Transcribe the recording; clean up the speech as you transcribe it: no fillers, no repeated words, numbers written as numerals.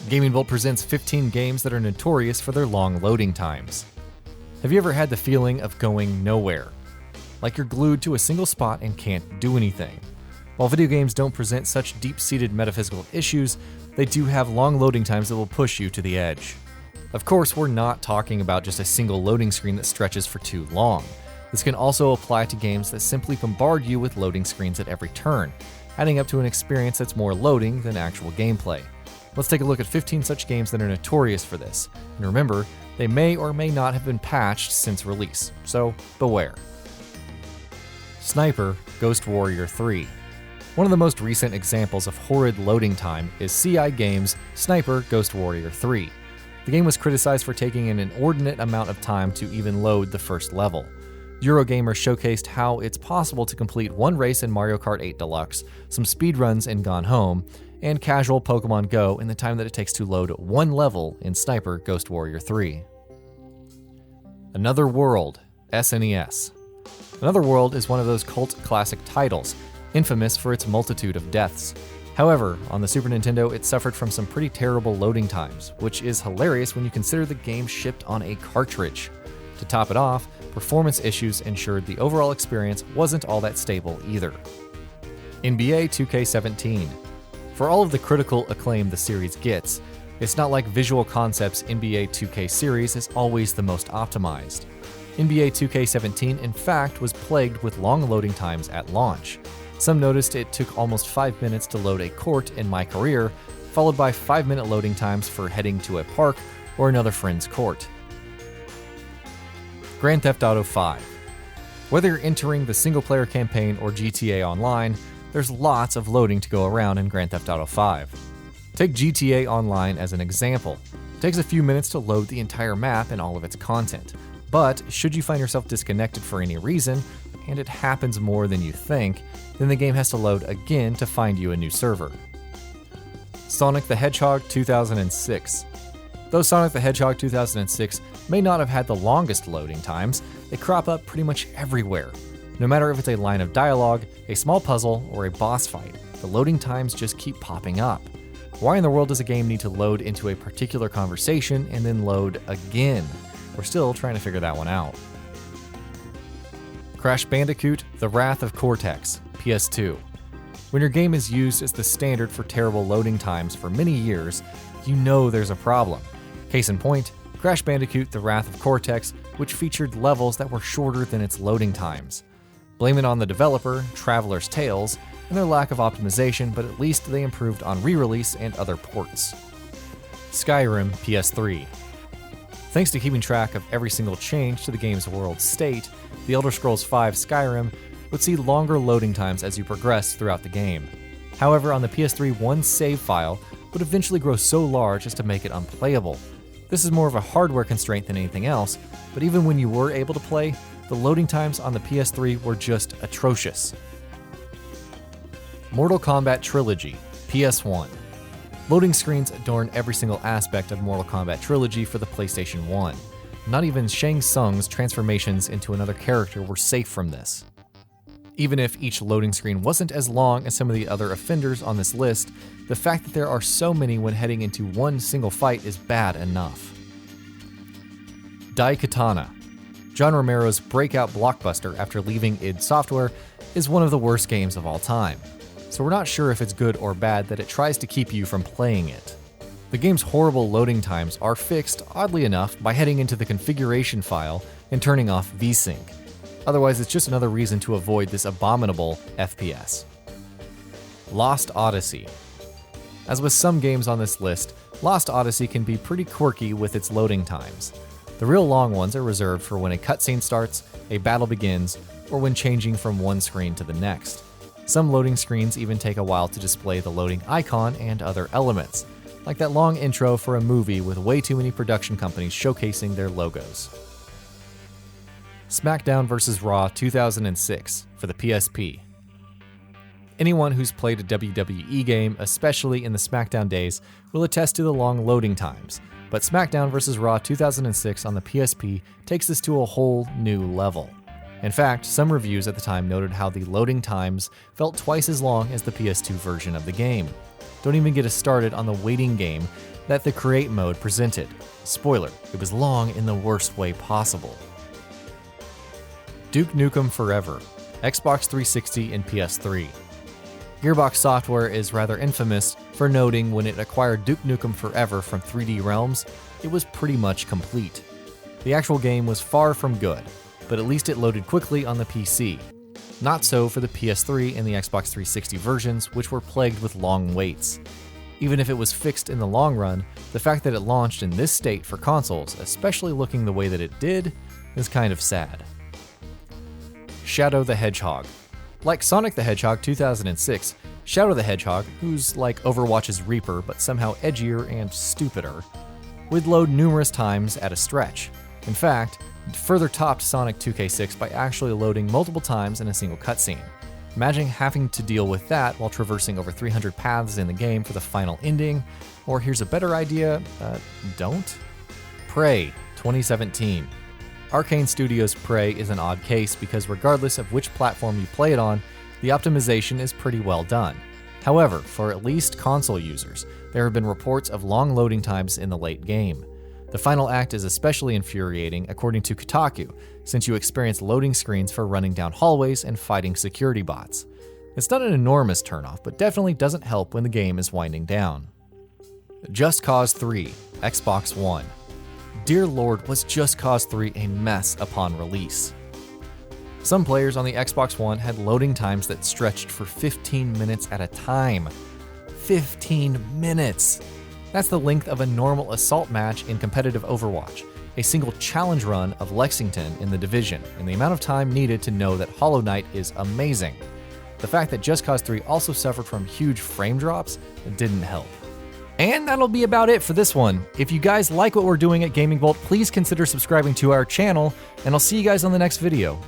Gaming Bolt presents 15 games that are notorious for their long loading times. Have you ever had the feeling of going nowhere? Like you're glued to a single spot and can't do anything. While video games don't present such deep-seated metaphysical issues, they do have long loading times that will push you to the edge. Of course, we're not talking about just a single loading screen that stretches for too long. This can also apply to games that simply bombard you with loading screens at every turn, adding up to an experience that's more loading than actual gameplay. Let's take a look at 15 such games that are notorious for this. And remember, they may or may not have been patched since release, so beware. Sniper Ghost Warrior 3. One of the most recent examples of horrid loading time is CI Games' Sniper Ghost Warrior 3. The game was criticized for taking an inordinate amount of time to even load the first level. Eurogamer showcased how it's possible to complete one race in Mario Kart 8 Deluxe, some speedruns in Gone Home, and casual Pokemon Go in the time that it takes to load one level in Sniper Ghost Warrior 3. Another World, SNES. Another World is one of those cult classic titles, infamous for its multitude of deaths. However, on the Super Nintendo, it suffered from some pretty terrible loading times, which is hilarious when you consider the game shipped on a cartridge. To top it off, performance issues ensured the overall experience wasn't all that stable either. NBA 2K17. For all of the critical acclaim the series gets, it's not like Visual Concepts' NBA 2K series is always the most optimized. NBA 2K17, in fact, was plagued with long loading times at launch. Some noticed it took almost 5 minutes to load a court in My Career, followed by 5-minute loading times for heading to a park or another friend's court. Grand Theft Auto 5. Whether you're entering the single-player campaign or GTA Online, there's lots of loading to go around in Grand Theft Auto 5. Take GTA Online as an example. It takes a few minutes to load the entire map and all of its content. But should you find yourself disconnected for any reason, and it happens more than you think, then the game has to load again to find you a new server. Sonic the Hedgehog 2006. Though Sonic the Hedgehog 2006 may not have had the longest loading times, they crop up pretty much everywhere. No matter if it's a line of dialogue, a small puzzle, or a boss fight, the loading times just keep popping up. Why in the world does a game need to load into a particular conversation and then load again? We're still trying to figure that one out. Crash Bandicoot: The Wrath of Cortex, PS2. When your game is used as the standard for terrible loading times for many years, you know there's a problem. Case in point, Crash Bandicoot: The Wrath of Cortex, which featured levels that were shorter than its loading times. Blame it on the developer, Traveler's Tales, and their lack of optimization, but at least they improved on re-release and other ports. SKYRIM PS3. Thanks to keeping track of every single change to the game's world state, The Elder Scrolls V Skyrim would see longer loading times as you progress throughout the game. However, on the PS3, one save file would eventually grow so large as to make it unplayable. This is more of a hardware constraint than anything else, but even when you were able to play, the loading times on the PS3 were just atrocious. Mortal Kombat Trilogy, PS1. Loading screens adorn every single aspect of Mortal Kombat Trilogy for the PlayStation 1. Not even Shang Tsung's transformations into another character were safe from this. Even if each loading screen wasn't as long as some of the other offenders on this list, the fact that there are so many when heading into one single fight is bad enough. DAIKATANA. John Romero's breakout blockbuster after leaving id Software is one of the worst games of all time, so we're not sure if it's good or bad that it tries to keep you from playing it. The game's horrible loading times are fixed, oddly enough, by heading into the configuration file and turning off VSync. Otherwise, it's just another reason to avoid this abominable FPS. Lost Odyssey. As with some games on this list, Lost Odyssey can be pretty quirky with its loading times. The real long ones are reserved for when a cutscene starts, a battle begins, or when changing from one screen to the next. Some loading screens even take a while to display the loading icon and other elements, like that long intro for a movie with way too many production companies showcasing their logos. Smackdown vs. Raw 2006 for the PSP. Anyone who's played a WWE game, especially in the Smackdown days, will attest to the long loading times, but Smackdown vs. Raw 2006 on the PSP takes this to a whole new level. In fact, some reviews at the time noted how the loading times felt twice as long as the PS2 version of the game. Don't even get us started on the waiting game that the Create mode presented. Spoiler, it was long in the worst way possible. Duke Nukem Forever, Xbox 360 and PS3. Gearbox Software is rather infamous for noting when it acquired Duke Nukem Forever from 3D Realms, it was pretty much complete. The actual game was far from good, but at least it loaded quickly on the PC. Not so for the PS3 and the Xbox 360 versions, which were plagued with long waits. Even if it was fixed in the long run, the fact that it launched in this state for consoles, especially looking the way that it did, is kind of sad. Shadow the Hedgehog. Like Sonic the Hedgehog 2006, Shadow the Hedgehog, who's like Overwatch's Reaper but somehow edgier and stupider, would load numerous times at a stretch. In fact, it further topped Sonic 2K6 by actually loading multiple times in a single cutscene. Imagine having to deal with that while traversing over 300 paths in the game for the final ending, or here's a better idea, don't? Prey 2017. Arcane Studios' Prey is an odd case because regardless of which platform you play it on, the optimization is pretty well done. However, for at least console users, there have been reports of long loading times in the late game. The final act is especially infuriating according to Kotaku, since you experience loading screens for running down hallways and fighting security bots. It's not an enormous turnoff, but definitely doesn't help when the game is winding down. Just Cause 3, Xbox One. Dear Lord, was Just Cause 3 a mess upon release. Some players on the Xbox One had loading times that stretched for 15 minutes at a time. 15 minutes! That's the length of a normal assault match in competitive Overwatch, a single challenge run of Lexington in the Division, and the amount of time needed to know that Hollow Knight is amazing. The fact that Just Cause 3 also suffered from huge frame drops didn't help. And that'll be about it for this one. If you guys like what we're doing at Gaming Bolt, please consider subscribing to our channel, and I'll see you guys on the next video.